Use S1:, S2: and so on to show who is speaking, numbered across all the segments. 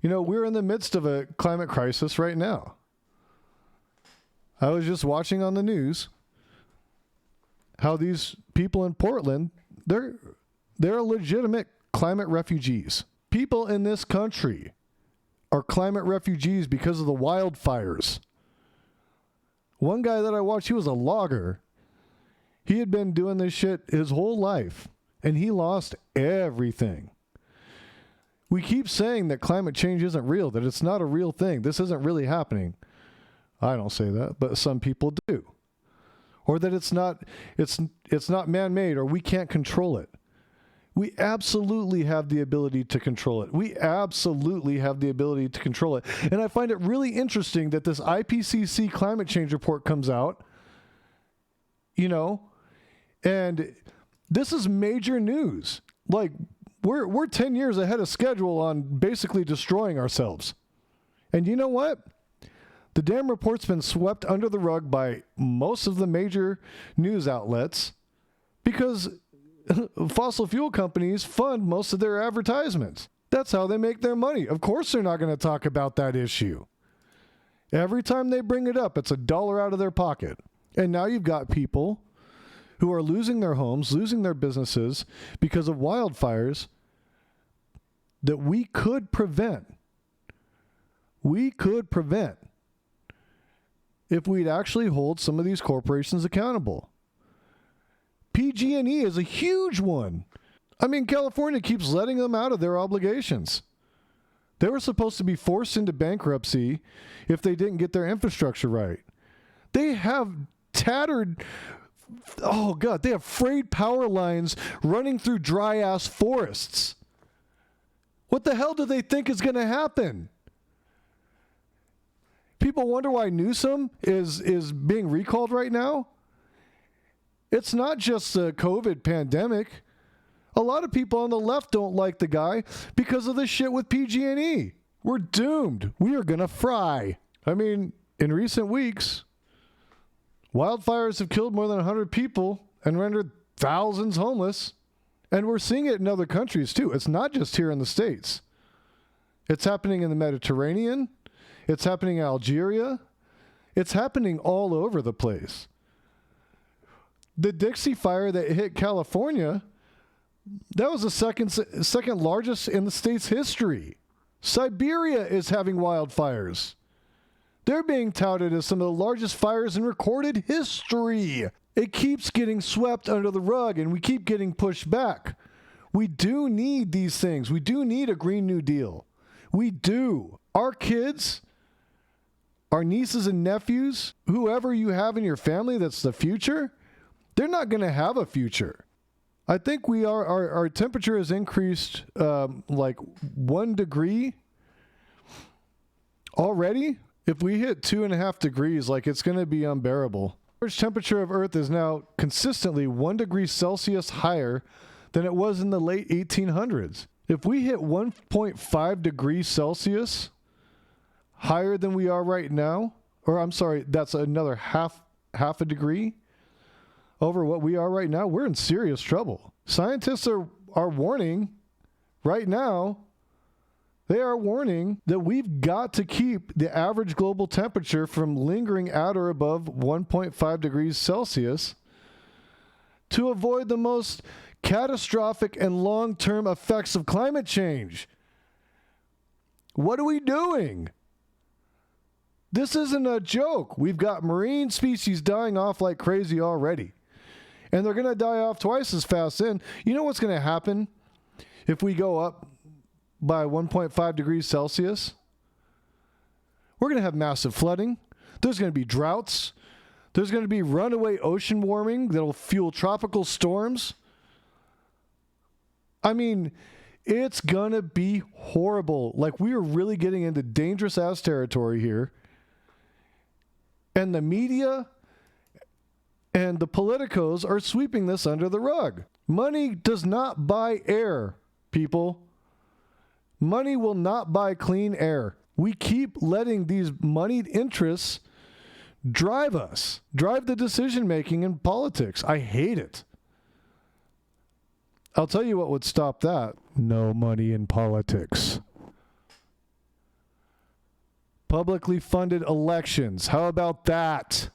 S1: We're in the midst of a climate crisis right now. I was just watching on the news how these people in Portland, they're legitimate climate refugees. People in this country are climate refugees because of the wildfires. One guy that I watched, he was a logger. He had been doing this shit his whole life, and he lost everything. We keep saying that climate change isn't real, that it's not a real thing. This isn't really happening. I don't say that, but some people do. Or that it's not man-made, or we can't control it. We absolutely have the ability to control it. We absolutely have the ability to control it. And I find it really interesting that this IPCC climate change report comes out, and this is major news. Like, we're 10 years ahead of schedule on basically destroying ourselves. And you know what? The damn report's been swept under the rug by most of the major news outlets because fossil fuel companies fund most of their advertisements. That's how they make their money. Of course they're not going to talk about that issue. Every time they bring it up, it's $1 out of their pocket. And now you've got people who are losing their homes, losing their businesses because of wildfires that we could prevent. We could prevent if we'd actually hold some of these corporations accountable. PG&E is a huge one. I mean, California keeps letting them out of their obligations. They were supposed to be forced into bankruptcy if they didn't get their infrastructure right. They have they have frayed power lines running through dry-ass forests. What the hell do they think is going to happen? People wonder why Newsom is being recalled right now. It's not just the COVID pandemic. A lot of people on the left don't like the guy because of the shit with PG&E. We're doomed. We are going to fry. I mean, in recent weeks, wildfires have killed more than 100 people and rendered thousands homeless. And we're seeing it in other countries too. It's not just here in the States. It's happening in the Mediterranean. It's happening in Algeria. It's happening all over the place. The Dixie Fire that hit California, that was the second largest in the state's history. Siberia is having wildfires. They're being touted as some of the largest fires in recorded history. It keeps getting swept under the rug, and we keep getting pushed back. We do need these things. We do need a Green New Deal. We do. Our kids, our nieces and nephews, whoever you have in your family that's the future, they're not going to have a future. I think our temperature has increased like 1 degree already. If we hit 2.5 degrees, like, it's going to be unbearable. The average temperature of Earth is now consistently 1 degree Celsius higher than it was in the late 1800s. If we hit 1.5 degrees Celsius higher than we are right now, or I'm sorry, that's another half a degree over what we are right now, we're in serious trouble. Scientists are warning right now. They are warning that we've got to keep the average global temperature from lingering at or above 1.5 degrees Celsius to avoid the most catastrophic and long-term effects of climate change. What are we doing? This isn't a joke. We've got marine species dying off like crazy already. And they're going to die off twice as fast then. You know what's going to happen if we go up by 1.5 degrees Celsius? We're going to have massive flooding. There's going to be droughts. There's going to be runaway ocean warming that'll fuel tropical storms. I mean, it's going to be horrible. Like, we are really getting into dangerous ass territory here. And the media and the politicos are sweeping this under the rug. Money does not buy air, people. Money will not buy clean air. We keep letting these moneyed interests drive us, drive the decision-making in politics. I hate it. I'll tell you what would stop that. No money in politics. publicly funded elections. How about that?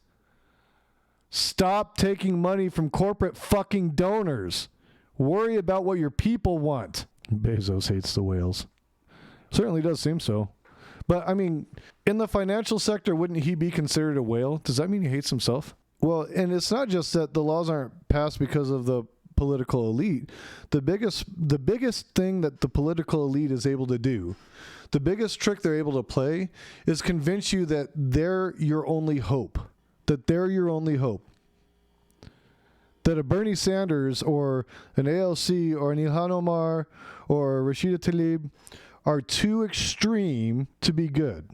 S1: Stop taking money from corporate fucking donors. Worry about what your people want. Bezos hates the whales. Certainly does seem so. But, I mean, in the financial sector, wouldn't he be considered a whale? Does that mean he hates himself? Well, and it's not just that the laws aren't passed because of the political elite. The biggest thing that the political elite is able to do, the biggest trick they're able to play, is convince you that they're your only hope. That they're your only hope. That a Bernie Sanders or an ALC or an Ilhan Omar or Rashida Tlaib are too extreme to be good.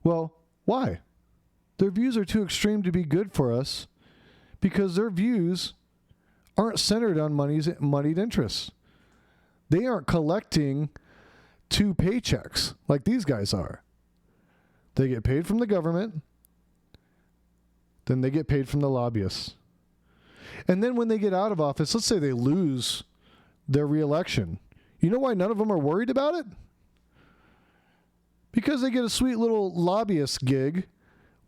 S1: Well, why? Their views are too extreme to be good for us because their views aren't centered on moneyed interests. They aren't collecting 2 paychecks like these guys are. They get paid from the government, then they get paid from the lobbyists. And then when they get out of office, let's say they lose their reelection. You know why none of them are worried about it? Because they get a sweet little lobbyist gig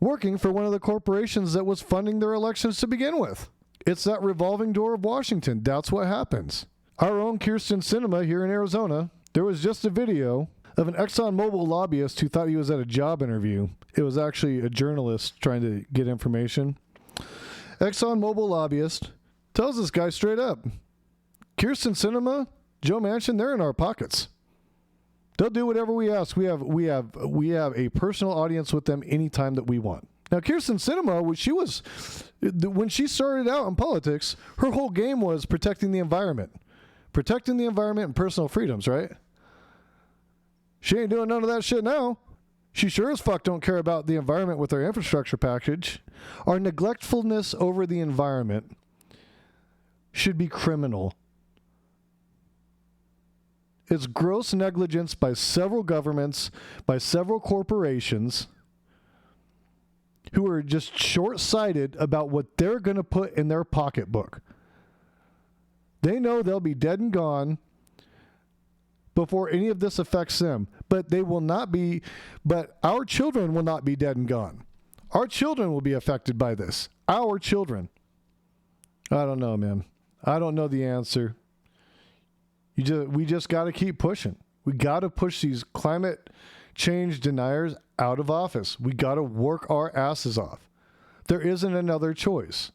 S1: working for one of the corporations that was funding their elections to begin with. It's that revolving door of Washington. That's what happens. Our own Kyrsten Sinema here in Arizona, there was just a video of an ExxonMobil lobbyist who thought he was at a job interview. It was actually a journalist trying to get information. ExxonMobil lobbyist tells this guy straight up, Kyrsten Sinema, Joe Manchin, they're in our pockets. They'll do whatever we ask. We have a personal audience with them anytime that we want. Now, Kyrsten Sinema, when she started out in politics, her whole game was protecting the environment and personal freedoms, right? She ain't doing none of that shit now. She sure as fuck don't care about the environment with our infrastructure package. Our neglectfulness over the environment should be criminal. It's gross negligence by several governments, by several corporations who are just short-sighted about what they're going to put in their pocketbook. They know they'll be dead and gone before any of this affects them, but our children will not be dead and gone. Our children will be affected by this. Our children. I don't know, man. I don't know the answer. We just got to keep pushing. We got to push these climate change deniers out of office. We got to work our asses off. There isn't another choice.